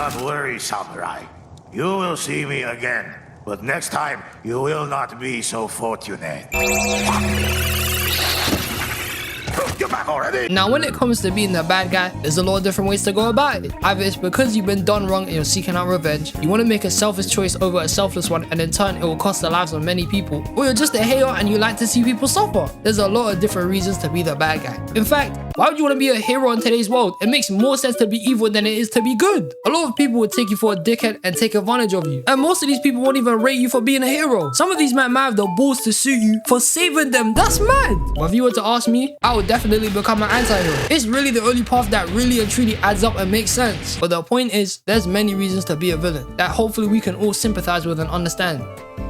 not worry, Samurai. You will see me again. But next time, you will not be so fortunate. You're back already? Now, when it comes to being the bad guy, there's a lot of different ways to go about it. Either it's because you've been done wrong and you're seeking out revenge, you want to make a selfish choice over a selfless one, and in turn, it will cost the lives of many people, or you're just a hater and you like to see people suffer. There's a lot of different reasons to be the bad guy. In fact, why would you want to be a hero in today's world? It makes more sense to be evil than it is to be good. A lot of people would take you for a dickhead and take advantage of you. And most of these people won't even rate you for being a hero. Some of these men might have the balls to sue you for saving them. That's mad. But if you were to ask me, I would definitely become an anti-hero. It's really the only path that really and truly adds up and makes sense. But the point is, there's many reasons to be a villain that hopefully we can all sympathize with and understand.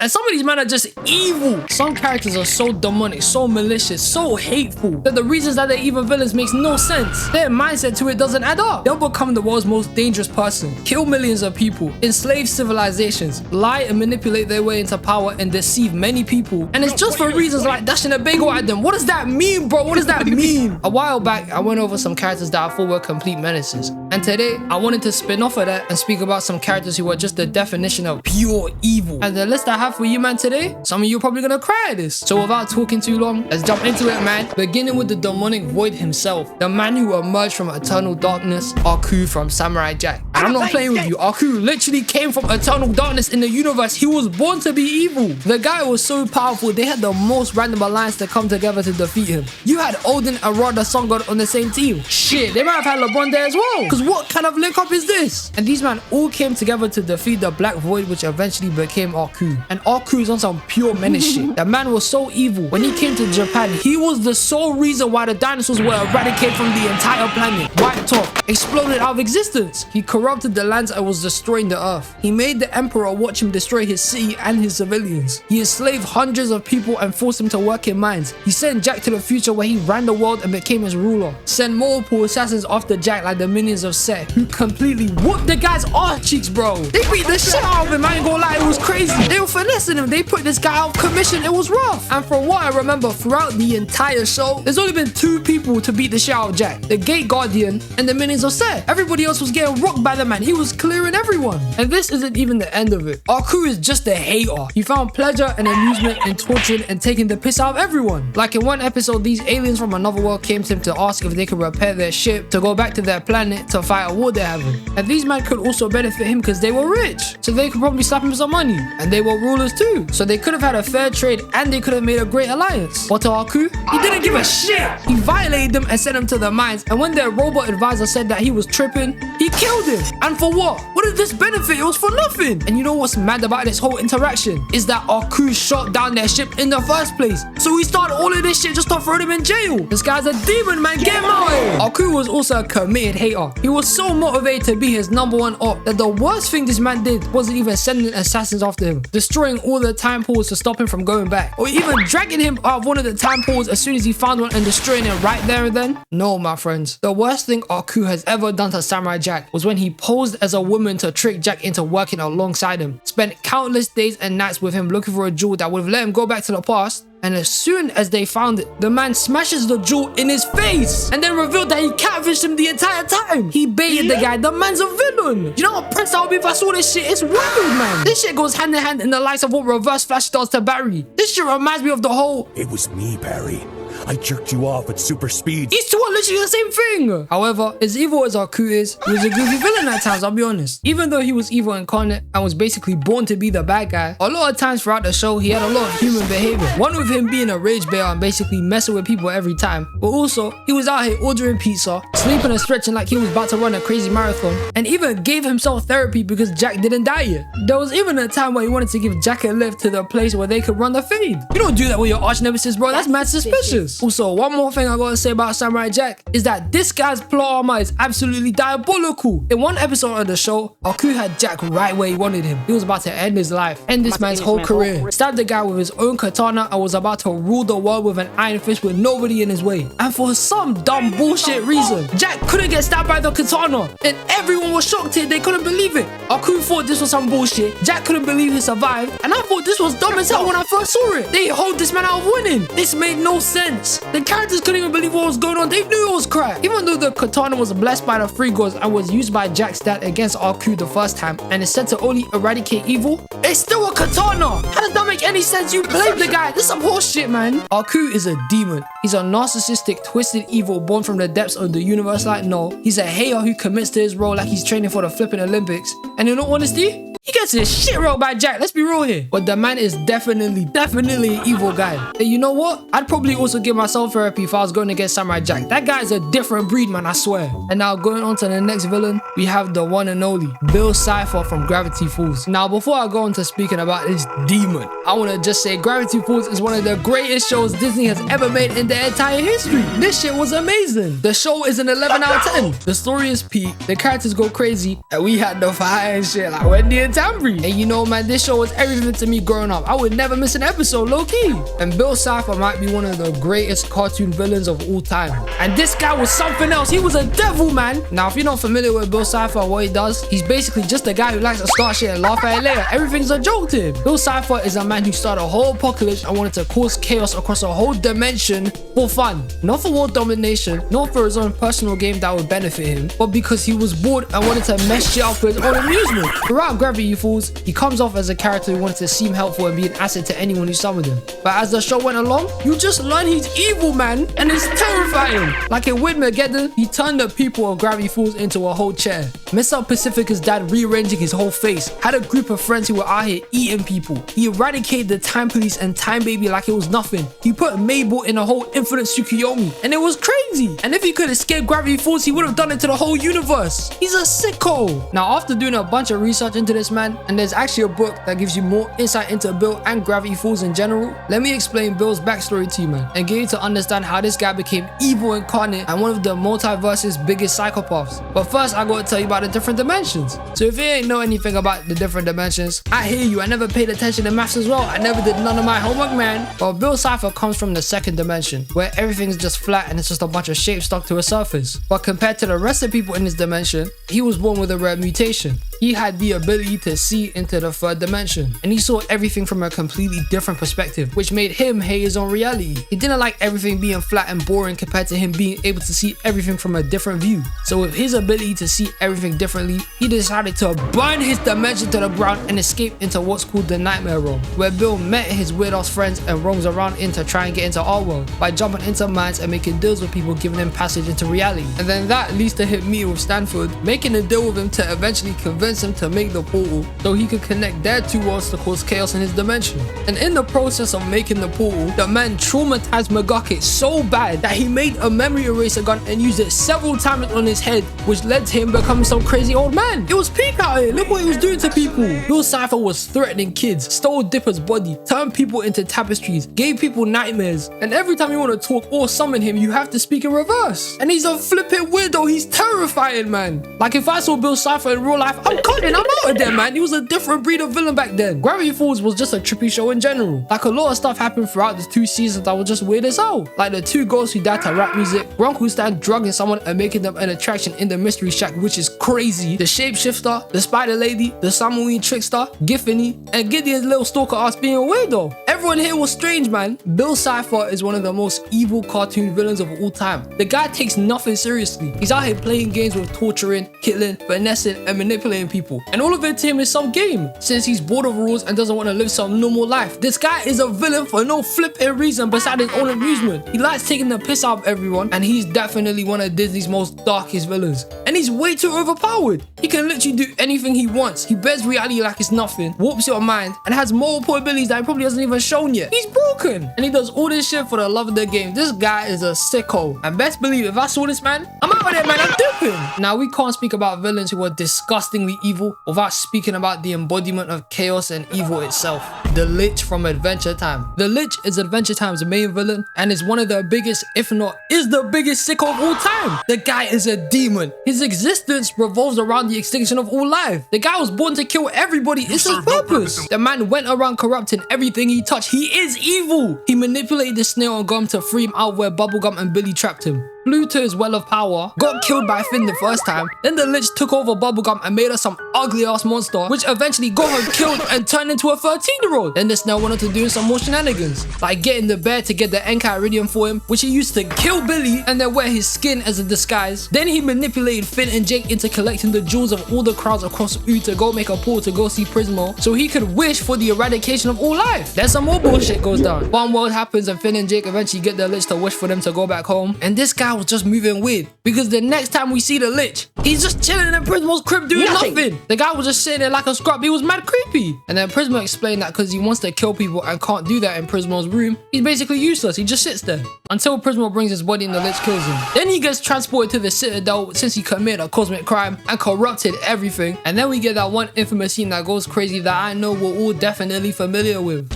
And some of these men are just evil. Some characters are so demonic, so malicious, so hateful that the reasons that they're evil villains makes no sense. Their mindset to it doesn't add up. They'll become the world's most dangerous person, kill millions of people, enslave civilizations, lie and manipulate their way into power and deceive many people. And it's just for reasons like dashing a bagel at them. What does that mean, bro? What does that mean? A while back, I went over some characters that I thought were complete menaces. And today, I wanted to spin off of that and speak about some characters who are just the definition of pure evil. And the list I have for you, man, today, some of you are probably gonna cry at this. So without talking too long, let's jump into it, man. Beginning with the demonic void himself, the man who emerged from eternal darkness, Aku from Samurai Jack. And I'm not playing with you. Aku literally came from eternal darkness in the universe. He was born to be evil. The guy was so powerful, they had the most random alliance to come together to defeat him. You had Odin and Ra, the sun god, on the same team. Shit, they might have had LeBron there as well. Because what kind of link up is this? And these men all came together to defeat the Black Void, which eventually became Aku. And Aku is on some pure menace shit. The man was so evil. When he came to Japan, he was the sole reason why the dinosaurs were eradicated from the entire planet. Wiped off, exploded out of existence. He corrupted the lands and was destroying the earth. He made the emperor watch him destroy his city and his civilians. He enslaved hundreds of people and forced them to work in mines. He sent Jack to the future where he ran the world and became his ruler. Sent multiple assassins after Jack like the minions of Set, who completely whooped the guy's arse cheeks, bro. They beat the shit out of him, I ain't gonna lie, it was crazy. They were finessing him, they put this guy out of commission, it was rough. And from what I remember throughout the entire show, there's only been 2 people to beat the shit out of Jack. The Gate Guardian and the minions of Set. Everybody else was getting rocked by the man, he was clearing everyone. And this isn't even the end of it. Aku is just a hater. He found pleasure and amusement in torturing and taking the piss out of everyone. Like in one episode, these aliens from another world came to him to ask if they could repair their ship to go back to their planet to fight a war they're having. And these men could also benefit him because they were rich, so they could probably slap him some money. And they were rulers too, so they could have had a fair trade and they could have made a great alliance. But to Aku, he didn't give a shit. He violated them and sent them to the mines, and when their robot advisor said that he was tripping, he killed him. And for what? What did this benefit? It was for nothing. And you know what's mad about this whole interaction? Is that Aku shot down their ship in the first place. So he started all of this shit just to throw them in jail. This guy's a demon, man. Get him out of here. Aku was also a committed hater. He was so motivated to be his #1 op that the worst thing this man did wasn't even sending assassins after him, destroying all the time pools to stop him from going back, or even dragging him out of one of the time pools as soon as he found one and destroying it right there and then. No, my friends. The worst thing Aku has ever done to Samurai Jack was when he posed as a woman to trick Jack into working alongside him. Spent countless days and nights with him looking for a jewel that would have let him go back to the past. And as soon as they found it, the man smashes the jewel in his face and then revealed that he catfished him the entire time. He baited the guy. The man's a villain. You know how pressed I would be if I saw this shit? It's wild, man. This shit goes hand in hand in the likes of what Reverse Flash does to Barry. This shit reminds me of the whole, "It was me, Barry. I jerked you off at super speed." These two are literally the same thing. However, as evil as Aku is, he was a goofy villain at times, I'll be honest. Even though he was evil incarnate and was basically born to be the bad guy, a lot of times throughout the show, he had a lot of human behavior. One with him being a rage bear and basically messing with people every time. But also, he was out here ordering pizza, sleeping and stretching like he was about to run a crazy marathon, and even gave himself therapy because Jack didn't die yet. There was even a time where he wanted to give Jack a lift to the place where they could run the fade. You don't do that with your arch nemesis, bro. That's mad suspicious. Also, one more thing I gotta say about Samurai Jack is that this guy's plot armor is absolutely diabolical. In one episode of the show, Aku had Jack right where he wanted him. He was about to end his life, end this man's whole career, stabbed the guy with his own katana and was about to rule the world with an iron fist with nobody in his way. And for some dumb bullshit reason, Jack couldn't get stabbed by the katana, and everyone was shocked here. They couldn't believe it. Aku thought this was some bullshit. Jack couldn't believe he survived, and I thought this was dumb as hell when I first saw it. They hold this man out of winning. This made no sense. nuts. The characters couldn't even believe what was going on. They knew it was crap. Even though the katana was blessed by the three gods and was used by Jack's dad against Aku the first time and is said to only eradicate evil, it's still a katana. How does that make any sense? You played the guy. This is some horse shit, man. Aku is a demon. He's a narcissistic, twisted evil born from the depths of the universe like no. He's a hater who commits to his role like he's training for the flipping Olympics. And in all honesty, he gets his shit rolled by Jack. Let's be real here. But the man is definitely an evil guy. And you know what? I'd probably also give myself therapy if I was going against Samurai Jack. That guy is a different breed, man, I swear. And now going on to the next villain, we have the one and only Bill Cipher from Gravity Falls. Now, before I go on to speaking about this demon, I want to just say Gravity Falls is one of the greatest shows Disney has ever made in their entire history. This shit was amazing. The show is an 11 out of 10. The story is peak, the characters go crazy, and we had the fire and shit like Wendy and Tambry. And you know, man, this show was everything to me growing up. I would never miss an episode, low-key. And Bill Cipher might be one of the greatest cartoon villains of all time. And this guy was something else. He was a devil, man. Now, if you're not familiar with Bill Cipher or what he does, he's basically just a guy who likes to start shit and laugh at it later. Everything's a joke to him. Bill Cipher is a man who started a whole apocalypse and wanted to cause chaos across a whole dimension for fun. Not for world domination, not for his own personal game that would benefit him, but because he was bored and wanted to mess shit up for his own amusement. Throughout Gravity Falls, he comes off as a character who wanted to seem helpful and be an asset to anyone who summoned him. But as the show went along, you just learn he's evil, man, and it's terrifying. Like in Widmageddon, he turned the people of Gravity Falls into a whole chair. Messed up Pacifica's dad rearranging his whole face. Had a group of friends who were out here eating people. He eradicated the Time Police and Time Baby like it was nothing. He put Mabel in a whole infinite Tsukuyomi, and it was crazy. And if he could escape Gravity Falls, he would have done it to the whole universe. He's a sicko. Now, after doing a bunch of research into this man, and there's actually a book that gives you more insight into Bill and Gravity Falls in general, let me explain Bill's backstory to you, man, and get you to understand how this guy became evil incarnate and one of the multiverse's biggest psychopaths. But first, I gotta tell you about the different dimensions. So if you ain't know anything about the different dimensions, I hear you. I never paid attention to maths as well. I never did none of my homework, man. But Bill Cipher comes from the second dimension, where everything's just flat and it's just a bunch of shapes stuck to a surface. But compared to the rest of people in this dimension, he was born with a rare mutation. He had the ability to see into the third dimension, and he saw everything from a completely different perspective, which made him hate his own reality. He didn't like everything being flat and boring compared to him being able to see everything from a different view. So with his ability to see everything differently, he decided to burn his dimension to the ground and escape into what's called the Nightmare Realm, where Bill met his weird-ass friends and roams around in to try and get into our world by jumping into mines and making deals with people giving him passage into reality. And then that leads to him meeting with Stanford, making a deal with him to eventually convince him to make the portal so he could connect their two worlds to cause chaos in his dimension. And in the process of making the portal, the man traumatized Megaki so bad that he made a memory eraser gun and used it several times on his head, which led to him becoming some crazy old man. It was peak out here. Look what he was doing to people. Bill Cipher was threatening kids, stole Dipper's body, turned people into tapestries, gave people nightmares, and every time you want to talk or summon him, you have to speak in reverse. And he's a flipping weirdo. He's terrifying, man. Like if I saw Bill Cipher in real life, I'm cutting. I'm out of there, man. He was a different breed of villain back then. Gravity Falls was just a trippy show in general. Like a lot of stuff happened throughout the 2 seasons that was just weird as hell. Like the 2 ghosts who died to rap music, Bronco stand drugging someone and making them an attraction in the Mystery Shack, which is crazy. The Shapeshifter, the Spider Lady, the Samoan Trickster, Giffany, and Gideon's little stalker ass being a weirdo. Everyone here was strange, man. Bill Cipher is one of the most evil cartoon villains of all time. The guy takes nothing seriously. He's out here playing games with torturing, killing, finessing, and manipulating people. And all of it to him is some game, since he's bored of rules and doesn't want to live some normal life. This guy is a villain for no flipping reason besides his own amusement. He likes taking the piss out of everyone, and he's definitely one of Disney's most darkest villains. And he's way too overpowered. He can literally do anything he wants. He bends reality like it's nothing, warps your mind, and has multiple abilities that he probably hasn't even shown yet. He's broken, and he does all this shit for the love of the game. This guy is a sicko, and best believe if I saw this man, I'm out of there, man. I'm dipping. Now we can't speak about villains who are disgustingly evil without speaking about the embodiment of chaos and evil itself. The Lich from Adventure Time. The Lich is Adventure Time's main villain and is one of the biggest, if not is the biggest sicko of all time. The guy is a demon. His existence revolves around the extinction of all life. The guy was born to kill everybody. It's his purpose. The man went around corrupting everything he touched. He is evil. He manipulated the snail and gum to free him out where Bubblegum and Billy trapped him. flew to his well of power, got killed by Finn the first time, then the Lich took over Bubblegum and made her some ugly ass monster, which eventually got her killed and turned into a 13-year-old. Then the Snail wanted to do some more shenanigans, like getting the bear to get the Enkai Iridium for him, which he used to kill Billy and then wear his skin as a disguise. Then he manipulated Finn and Jake into collecting the jewels of all the crowds across U to go make a pool to go see Prismo, so he could wish for the eradication of all life. Then some more bullshit goes down. One world happens and Finn and Jake eventually get the Lich to wish for them to go back home. And this guy was just moving weird, because the next time we see the Lich, he's just chilling in Prismo's crib doing nothing. The guy was just sitting there like a scrub. He was mad creepy. And then Prismo explained that because he wants to kill people and can't do that in Prismo's room, he's basically useless. He just sits there until Prismo brings his body and the Lich kills him. Then he gets transported to the Citadel since he committed a cosmic crime and corrupted everything. And then we get that one infamous scene that goes crazy that I know we're all definitely familiar with.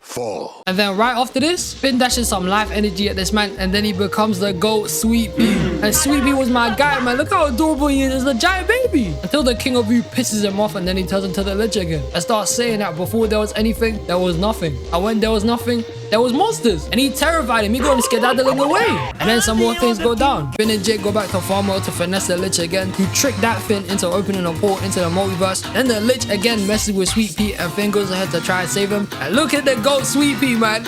Fall. And then right after this, Finn dashes some life energy at this man, and then he becomes the GOAT Sweet Pea. And Sweet Pea was my guy, man. Look how adorable he is, a giant baby. Until the King of U pisses him off and then he turns into the Lich again. I start saying that before there was anything, there was nothing. And when there was nothing, there was monsters. And he terrified him. He got him skedaddling away. And then some more things go down. Finn and Jake go back to farm mode to finesse the Lich again, who tricked that Finn into opening a port into the multiverse. Then the Lich again messes with Sweet Pea and Finn goes ahead to try and save him. And look at the GOAT Sweet Pea, man.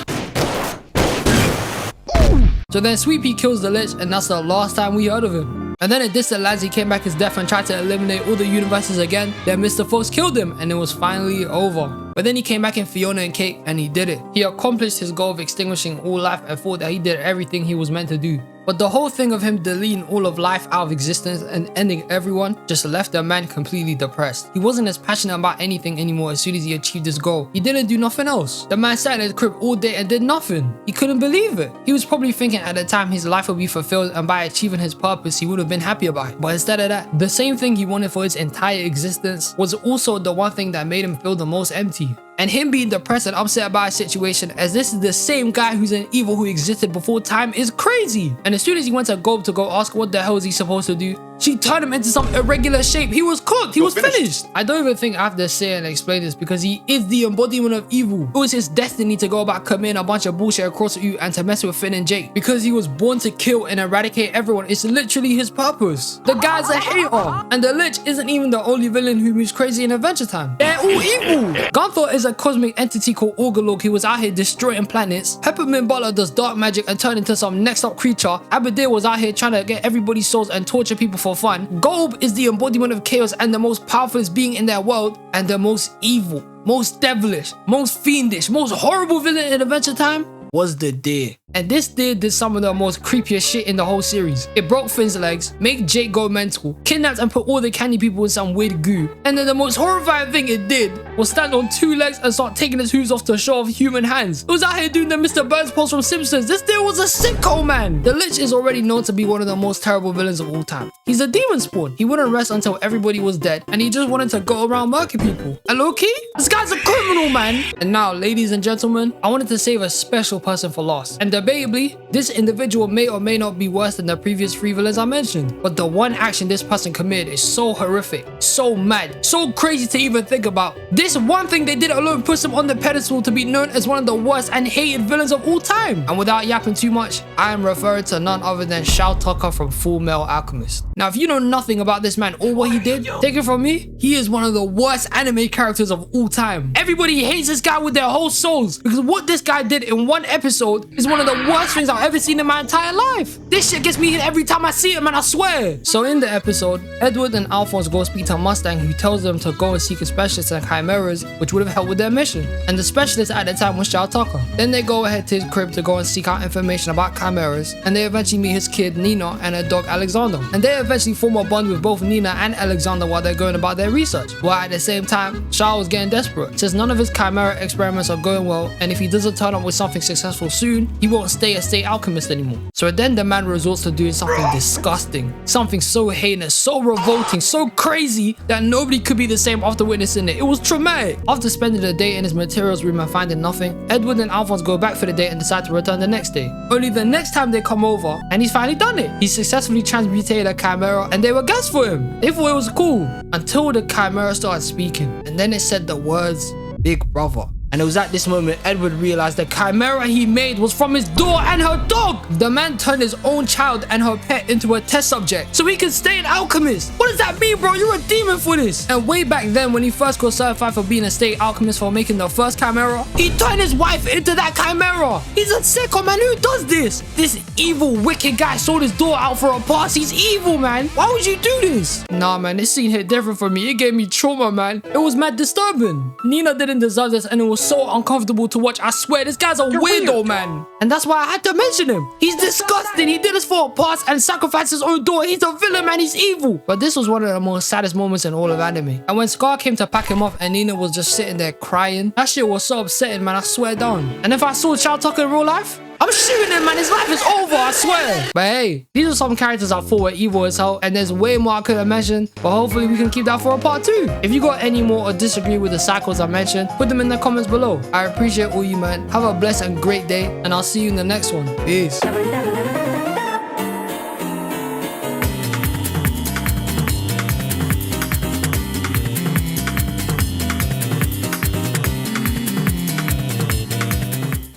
So then Sweet Pea kills the Lich, and that's the last time we heard of him. And then in Distant Lands, he came back as Death and tried to eliminate all the universes again. Then Mr. Fox killed him, and it was finally over. But then he came back in Fiona and Cake, and he did it. He accomplished his goal of extinguishing all life and thought that he did everything he was meant to do. But the whole thing of him deleting all of life out of existence and ending everyone just left the man completely depressed. He wasn't as passionate about anything anymore as soon as he achieved his goal. He didn't do nothing else. The man sat in his crib all day and did nothing. He couldn't believe it. He was probably thinking at the time his life would be fulfilled, and by achieving his purpose he would have been happy about it. But instead of that, the same thing he wanted for his entire existence was also the one thing that made him feel the most empty. And him being depressed and upset about a situation, as this is the same guy who's an evil who existed before time, is crazy. And as soon as he went to Gob to go ask what the hell is he supposed to do, she turned him into some irregular shape. He was cooked. He was finished. I don't even think I have to say and explain this, because he is the embodiment of evil. It was his destiny to go about committing a bunch of bullshit across you and to mess with Finn and Jake, because he was born to kill and eradicate everyone. It's literally his purpose. The guy's a hater. And the Lich isn't even the only villain who moves crazy in Adventure Time. They're all evil. Gunthor is a cosmic entity called Orgalog. He was out here destroying planets. Peppermint Butler does dark magic and turned into some next up creature. Abadir was out here trying to get everybody's souls and torture people for fun. Gob is the embodiment of chaos and the most powerful being in their world, and the most evil, most devilish, most fiendish, most horrible villain in Adventure Time was the Deer. And this Deer did some of the most creepiest shit in the whole series. It broke Finn's legs, made Jake go mental, kidnapped and put all the candy people in some weird goo. And then the most horrifying thing it did was stand on two legs and start taking his hooves off to show off human hands. It was out here doing the Mr. Burns pose from Simpsons. This Deer was a sicko, man. The Lich is already known to be one of the most terrible villains of all time. He's a demon spawn. He wouldn't rest until everybody was dead, and he just wanted to go around murking people. And low-key, this guy's a criminal, man. And now, ladies and gentlemen, I wanted to save a special person for last. And debatably, this individual may or may not be worse than the previous three villains I mentioned. But the one action this person committed is so horrific, so mad, so crazy to even think about. This one thing they did alone puts him on the pedestal to be known as one of the worst and hated villains of all time. And without yapping too much, I am referring to none other than Shao Tucker from Full Metal Alchemist. Now, if you know nothing about this man or what he did, take it from me, he is one of the worst anime characters of all time. Everybody hates this guy with their whole souls, because what this guy did in one episode is one of the worst things I've ever seen in my entire life. This shit gets me hit every time I see it, man, I swear. So in the episode, Edward and Alphonse go speak to Mustang, who tells them to go and seek a specialist and chimeras, which would have helped with their mission. And the specialist at the time was Shao Tucker. Then they go ahead to his crib to go and seek out information about chimeras, and they eventually meet his kid Nina and her dog Alexander. And they eventually form a bond with both Nina and Alexander while they're going about their research. While at the same time, Shao was getting desperate, since none of his chimera experiments are going well, and if he doesn't turn up with something successful soon, he won't stay a state alchemist anymore. So then the man resorts to doing something disgusting, something so heinous, so revolting, so crazy that nobody could be the same after witnessing it. It was traumatic. After spending the day in his materials room and finding nothing, Edward and Alphonse go back for the day and decide to return the next day. Only the next time they come over, and he's finally done it. He successfully transmutated a chimera, and they were gas for him. They thought it was cool, until the chimera started speaking, and then it said the words, "Big brother." And it was at this moment Edward realized the chimera he made was from his door and her dog. The man turned his own child and her pet into a test subject so he could stay an alchemist. What does that mean, bro? You're a demon for this. And way back then, when he first got certified for being a state alchemist for making the first chimera, he turned his wife into that chimera. He's a sicko, man. Who does this? This evil, wicked guy sold his door out for a pass. He's evil, man. Why would you do this? Nah, man, this scene hit different for me. It gave me trauma, man. It was mad disturbing. Nina didn't deserve this, and it was so uncomfortable to watch. I swear, this guy's a weirdo, man. And that's why I had to mention him. He's disgusting. He did this for a pass and sacrificed his own daughter. He's a villain, man. He's evil. But this was one of the most saddest moments in all of anime. And when Scar came to pack him off and Nina was just sitting there crying, that shit was so upsetting, man. I swear down. And if I saw Child Tucker in real life, I'm shooting him, man. His life is over, I swear. But hey, these are some characters I thought were evil as hell, and there's way more I could have mentioned, but hopefully we can keep that for a part 2. If you got any more or disagree with the cycles I mentioned, put them in the comments below. I appreciate all you, man. Have a blessed and great day, and I'll see you in the next one. Peace.